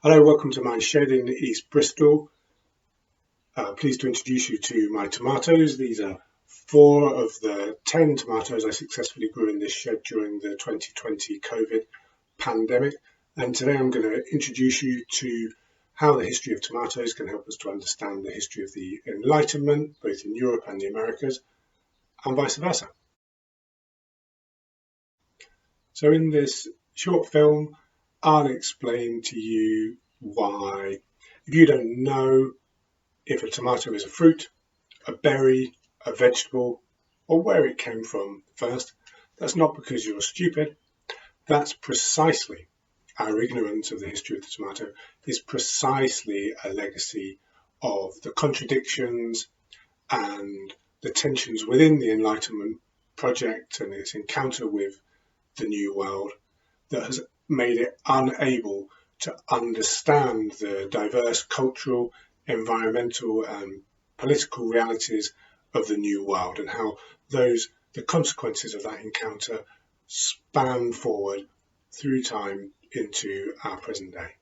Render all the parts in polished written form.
Hello, welcome to my shed in East Bristol. Pleased to introduce you to my tomatoes. These are 4 of the 10 tomatoes I successfully grew in this shed during the 2020 COVID pandemic. And today I'm going to introduce you to how the history of tomatoes can help us to understand the history of the Enlightenment, both in Europe and the Americas, and vice versa. So in this short film, I'll explain to you why, if you don't know if a tomato is a fruit, a berry, a vegetable, or where it came from first, that's not because you're stupid. That's precisely our ignorance of the history of the tomato is precisely a legacy of the contradictions and the tensions within the Enlightenment project and its encounter with the New World that has made it unable to understand the diverse cultural, environmental and political realities of the New World, and how the consequences of that encounter span forward through time into our present day.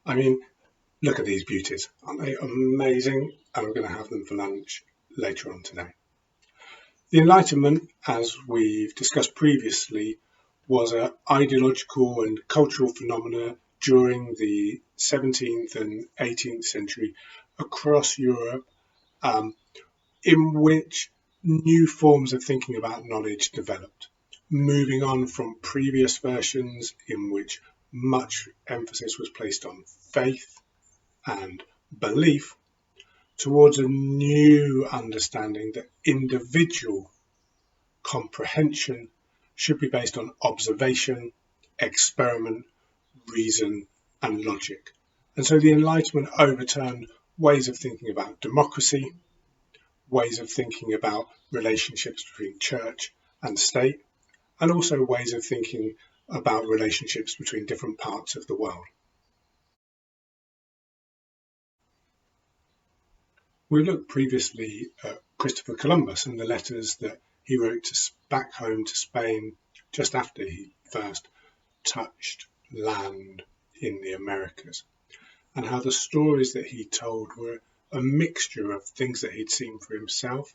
I mean, look at these beauties. Aren't they amazing? And we're going to have them for lunch later on today. The Enlightenment, as we've discussed previously, was an ideological and cultural phenomena during the 17th and 18th century across Europe, in which new forms of thinking about knowledge developed, moving on from previous versions in which much emphasis was placed on faith and belief towards a new understanding that individual comprehension should be based on observation, experiment, reason, and logic. And so the Enlightenment overturned ways of thinking about democracy, ways of thinking about relationships between church and state, and also ways of thinking about relationships between different parts of the world. We looked previously at Christopher Columbus and the letters that he wrote back home to Spain just after he first touched land in the Americas, and how the stories that he told were a mixture of things that he'd seen for himself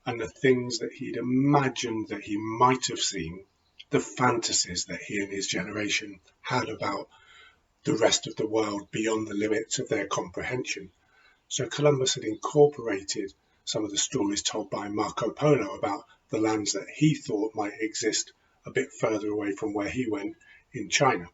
and the things that he'd imagined that he might have seen, the fantasies that he and his generation had about the rest of the world beyond the limits of their comprehension. So Columbus had incorporated some of the stories told by Marco Polo about the lands that he thought might exist a bit further away from where he went in China,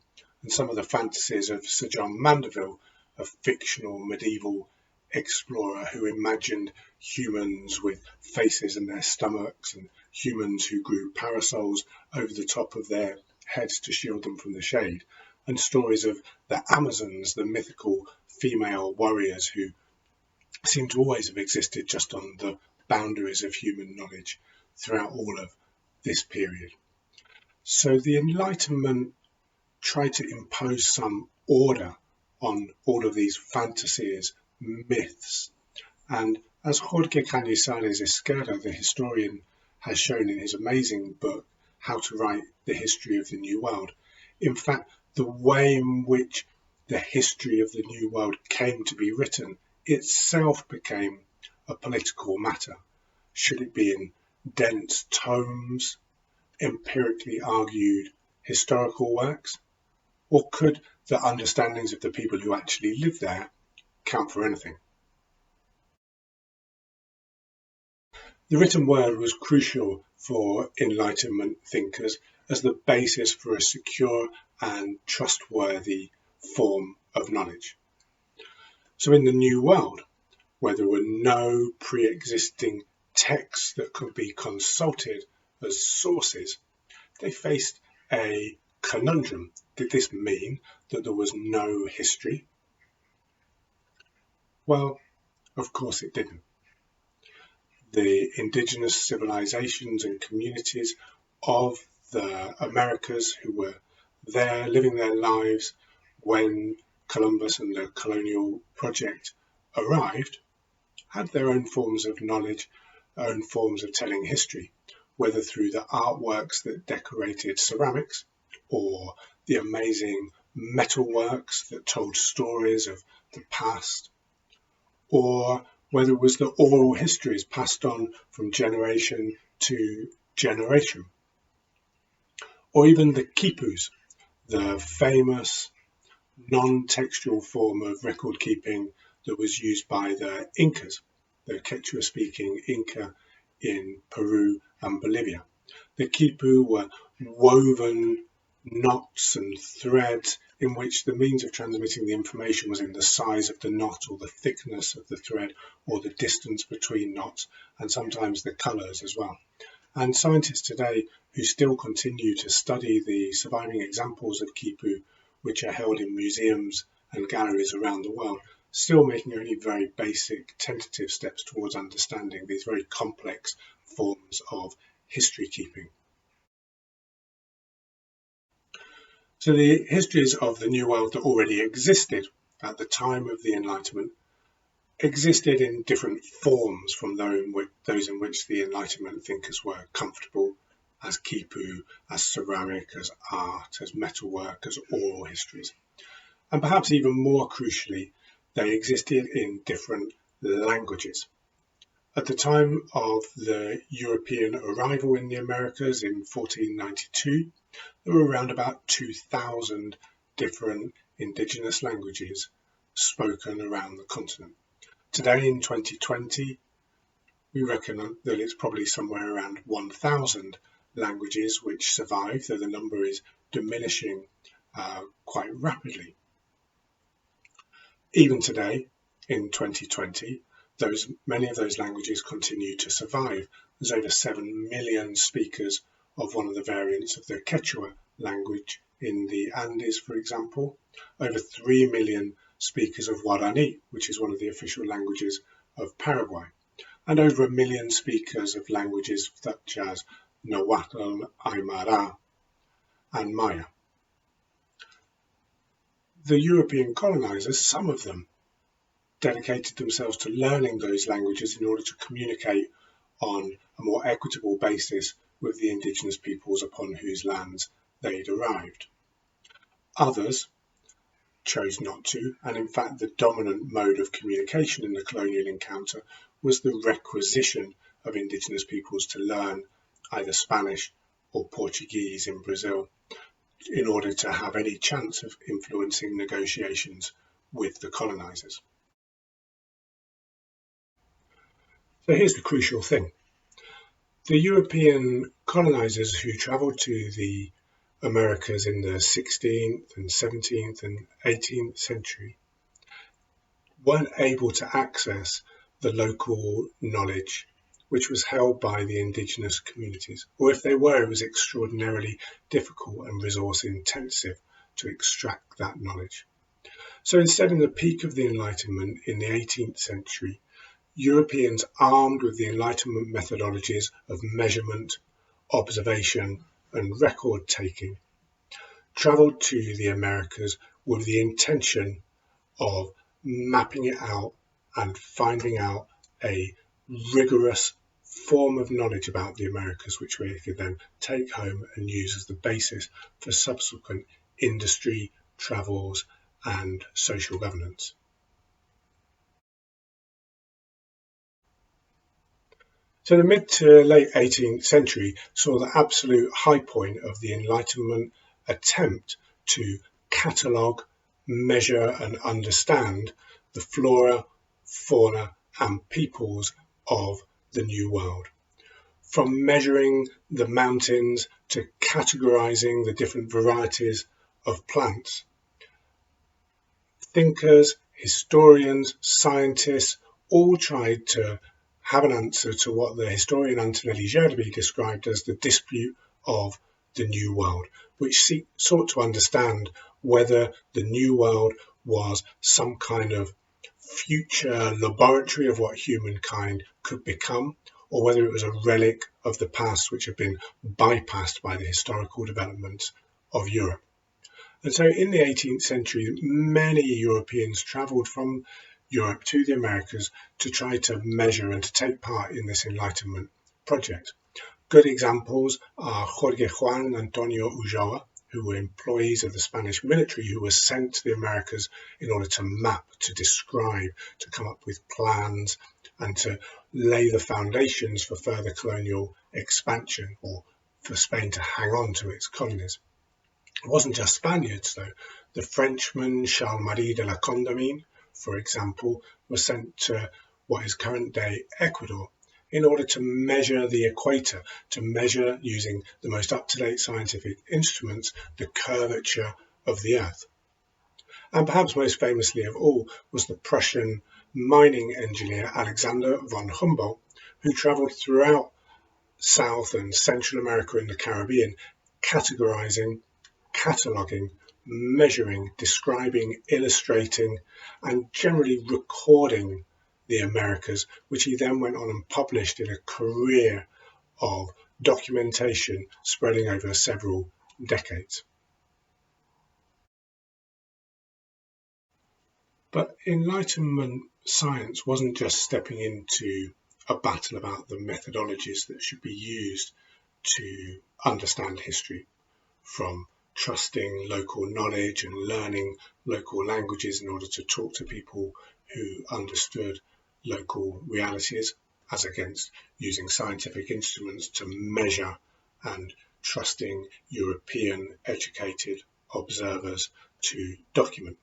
and some of the fantasies of Sir John Mandeville, a fictional medieval explorer who imagined humans with faces in their stomachs and humans who grew parasols over the top of their heads to shield them from the shade, and stories of the Amazons, the mythical female warriors who seem to always have existed just on the boundaries of human knowledge throughout all of this period. So the Enlightenment tried to impose some order on all of these fantasies, myths, and as Jorge Cañizares Izquierdo, the historian, has shown in his amazing book, How to Write the History of the New World, in fact, the way in which the history of the New World came to be written itself became a political matter. Should it be in dense tomes, empirically argued historical works, or could the understandings of the people who actually lived there count for anything? The written word was crucial for Enlightenment thinkers as the basis for a secure and trustworthy form of knowledge. So in the New World, where there were no pre-existing texts that could be consulted as sources, they faced a conundrum. Did this mean that there was no history? Well, of course it didn't. The indigenous civilizations and communities of the Americas who were there living their lives when Columbus and the colonial project arrived had their own forms of knowledge, own forms of telling history, whether through the artworks that decorated ceramics or the amazing metalworks that told stories of the past, or whether it was the oral histories passed on from generation to generation, or even the quipus, the famous non-textual form of record keeping that was used by the Incas, the Quechua-speaking Inca in Peru and Bolivia. The quipu were woven knots and threads in which the means of transmitting the information was in the size of the knot or the thickness of the thread or the distance between knots, and sometimes the colours as well. And scientists today who still continue to study the surviving examples of quipu, which are held in museums and galleries around the world, still making only very basic tentative steps towards understanding these very complex forms of history keeping. So the histories of the New World that already existed at the time of the Enlightenment existed in different forms from those in which the Enlightenment thinkers were comfortable, as quipu, as ceramic, as art, as metalwork, as oral histories. And perhaps even more crucially, they existed in different languages. At the time of the European arrival in the Americas in 1492, there were around about 2,000 different indigenous languages spoken around the continent. Today in 2020, we reckon that it's probably somewhere around 1,000 languages which survive, though the number is diminishing quite rapidly. Even today, in 2020, many of those languages continue to survive. There's over 7 million speakers of one of the variants of the Quechua language in the Andes, for example, over 3 million speakers of Guarani, which is one of the official languages of Paraguay, and over 1 million speakers of languages such as Nahuatl, Aymara, and Maya. The European colonizers, some of them, dedicated themselves to learning those languages in order to communicate on a more equitable basis with the indigenous peoples upon whose lands they'd arrived. Others chose not to, and in fact the dominant mode of communication in the colonial encounter was the requisition of indigenous peoples to learn either Spanish or Portuguese in Brazil in order to have any chance of influencing negotiations with the colonizers. So here's the crucial thing. The European colonizers who travelled to the Americas in the 16th and 17th and 18th century weren't able to access the local knowledge which was held by the indigenous communities, or if they were, it was extraordinarily difficult and resource intensive to extract that knowledge. So instead, in the peak of the Enlightenment in the 18th century, Europeans armed with the Enlightenment methodologies of measurement, observation, and record taking travelled to the Americas with the intention of mapping it out and finding out a rigorous form of knowledge about the Americas, which we could then take home and use as the basis for subsequent industry, travels, and social governance. So the mid to late 18th century saw the absolute high point of the Enlightenment attempt to catalogue, measure and understand the flora, fauna and peoples of the New World. From measuring the mountains to categorising the different varieties of plants. Thinkers, historians, scientists all tried to have an answer to what the historian Antonelli Gerbi described as the dispute of the New World, which sought to understand whether the New World was some kind of future laboratory of what humankind could become, or whether it was a relic of the past which had been bypassed by the historical developments of Europe. And so in the 18th century, many Europeans travelled from Europe to the Americas to try to measure and to take part in this Enlightenment project. Good examples are Jorge Juan Antonio Ulloa, who were employees of the Spanish military who were sent to the Americas in order to map, to describe, to come up with plans and to lay the foundations for further colonial expansion, or for Spain to hang on to its colonies. It wasn't just Spaniards, though. The Frenchman Charles-Marie de la Condamine, for example, was sent to what is current-day Ecuador in order to measure the equator, to measure, using the most up-to-date scientific instruments, the curvature of the Earth. And perhaps most famously of all was the Prussian mining engineer Alexander von Humboldt, who travelled throughout South and Central America and the Caribbean, categorizing, cataloguing, measuring, describing, illustrating, and generally recording the Americas, which he then went on and published in a career of documentation spreading over several decades. But Enlightenment science wasn't just stepping into a battle about the methodologies that should be used to understand history, from trusting local knowledge and learning local languages in order to talk to people who understood local realities, as against using scientific instruments to measure, and trusting European educated observers to document.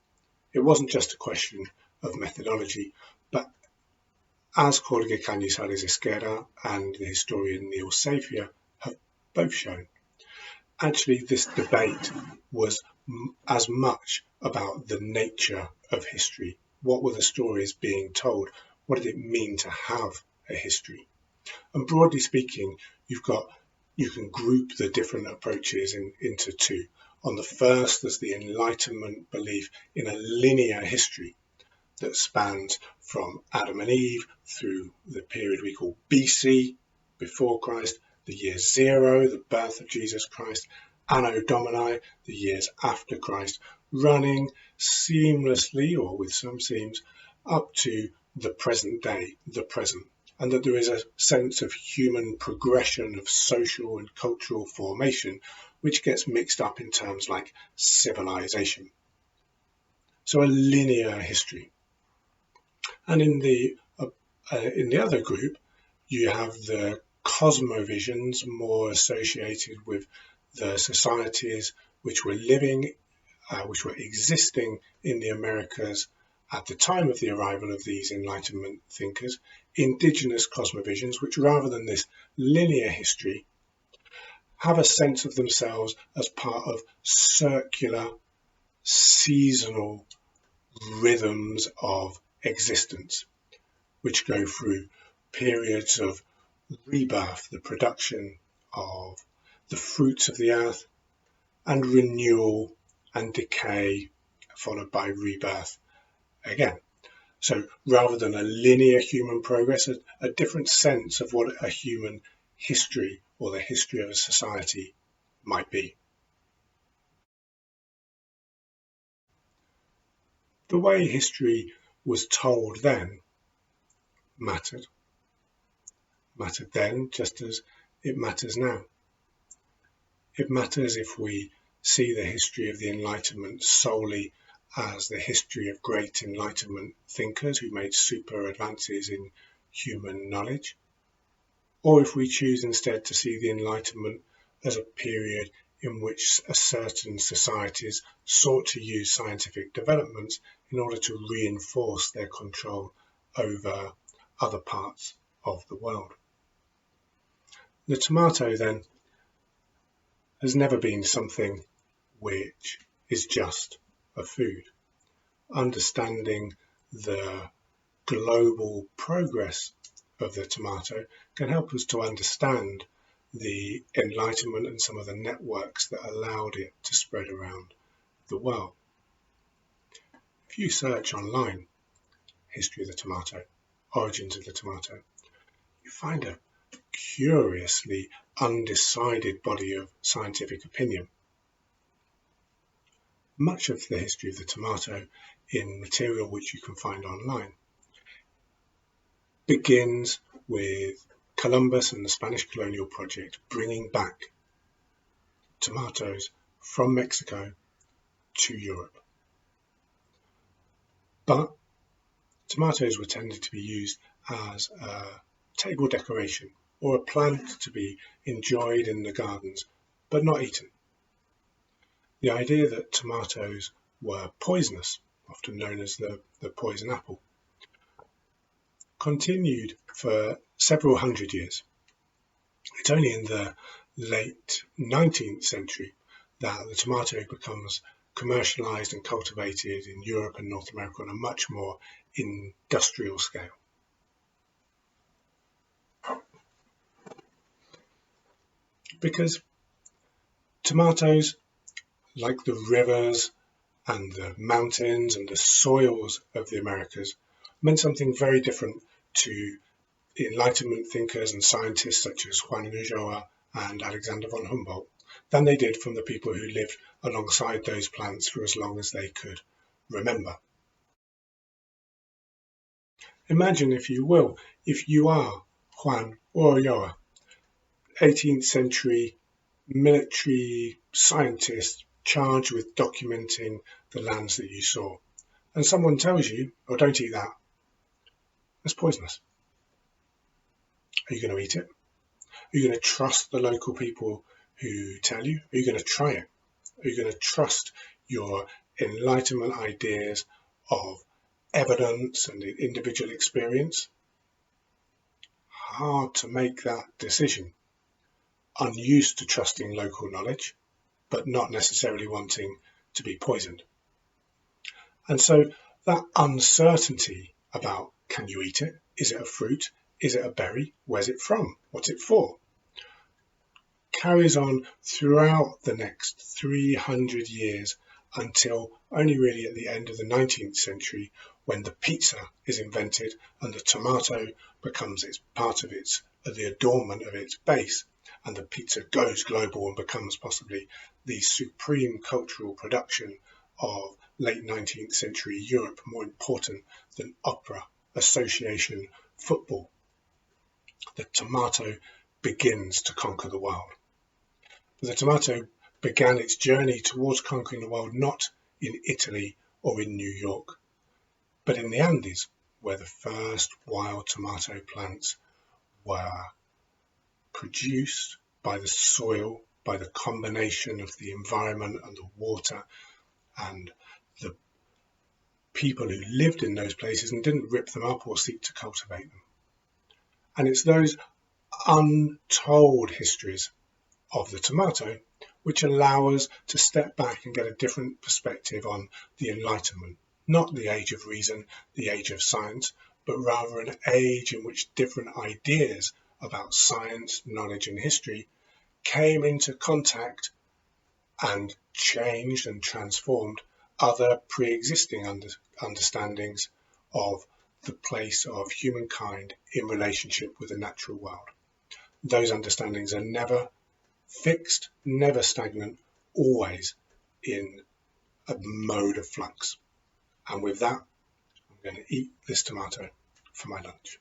It wasn't just a question of methodology, but as Jorge Cañizares Esquerra and the historian Neil Safier have both shown, actually this debate was as much about the nature of history. What were the stories being told? What did it mean to have a history? And broadly speaking, you can group the different approaches into two. On the first, there's the Enlightenment belief in a linear history that spans from Adam and Eve through the period we call BC, before Christ, the year zero, the birth of Jesus Christ, Anno Domini, the years after Christ, running seamlessly, or with some seams, up to the present day, the present, and that there is a sense of human progression, of social and cultural formation, which gets mixed up in terms like civilization. So a linear history. And in the other group, you have the cosmovisions, more associated with the societies which were living, which were existing in the Americas at the time of the arrival of these Enlightenment thinkers, indigenous cosmovisions, which rather than this linear history, have a sense of themselves as part of circular, seasonal rhythms of existence, which go through periods of rebirth, the production of the fruits of the earth, and renewal and decay, followed by rebirth again. So rather than a linear human progress, a different sense of what a human history or the history of a society might be. The way history was told then mattered then just as it matters now. It matters if we see the history of the Enlightenment solely as the history of great Enlightenment thinkers who made super advances in human knowledge, or if we choose instead to see the Enlightenment as a period in which certain societies sought to use scientific developments in order to reinforce their control over other parts of the world. The tomato, then, has never been something which is just a food. Understanding the global progress of the tomato can help us to understand the Enlightenment and some of the networks that allowed it to spread around the world. If you search online, history of the tomato, origins of the tomato, you find a curiously undecided body of scientific opinion. Much of the history of the tomato, in material which you can find online, begins with Columbus and the Spanish colonial project bringing back tomatoes from Mexico to Europe. But tomatoes were tended to be used as a table decoration or a plant to be enjoyed in the gardens, but not eaten. The idea that tomatoes were poisonous, often known as the poison apple, continued for several hundred years. It's only in the late 19th century that the tomato becomes commercialized and cultivated in Europe and North America on a much more industrial scale. Because tomatoes, like the rivers and the mountains and the soils of the Americas, meant something very different to the Enlightenment thinkers and scientists such as Juan Ulloa and Alexander von Humboldt than they did from the people who lived alongside those plants for as long as they could remember. Imagine, if you will, if you are Juan Ulloa, 18th century military scientist charged with documenting the lands that you saw, and someone tells you, oh, don't eat that, that's poisonous. Are you going to eat it? Are you going to trust the local people who tell you? Are you going to try it? Are you going to trust your Enlightenment ideas of evidence and individual experience? Hard to make that decision. Unused to trusting local knowledge, but not necessarily wanting to be poisoned. And so that uncertainty about, can you eat it? Is it a fruit? Is it a berry? Where's it from? What's it for? Carries on throughout the next 300 years until only really at the end of the 19th century, when the pizza is invented and the tomato becomes part of the adornment of its base, and the pizza goes global and becomes possibly the supreme cultural production of late 19th century Europe, more important than opera, association, football. The tomato begins to conquer the world. But the tomato began its journey towards conquering the world not in Italy or in New York, but in the Andes, where the first wild tomato plants were produced by the soil, by the combination of the environment and the water and the people who lived in those places and didn't rip them up or seek to cultivate them. And it's those untold histories of the tomato which allow us to step back and get a different perspective on the Enlightenment, not the age of reason, the age of science, but rather an age in which different ideas about science, knowledge and history came into contact and changed and transformed other pre-existing understandings of the place of humankind in relationship with the natural world. Those understandings are never fixed, never stagnant, always in a mode of flux. And with that, I'm going to eat this tomato for my lunch.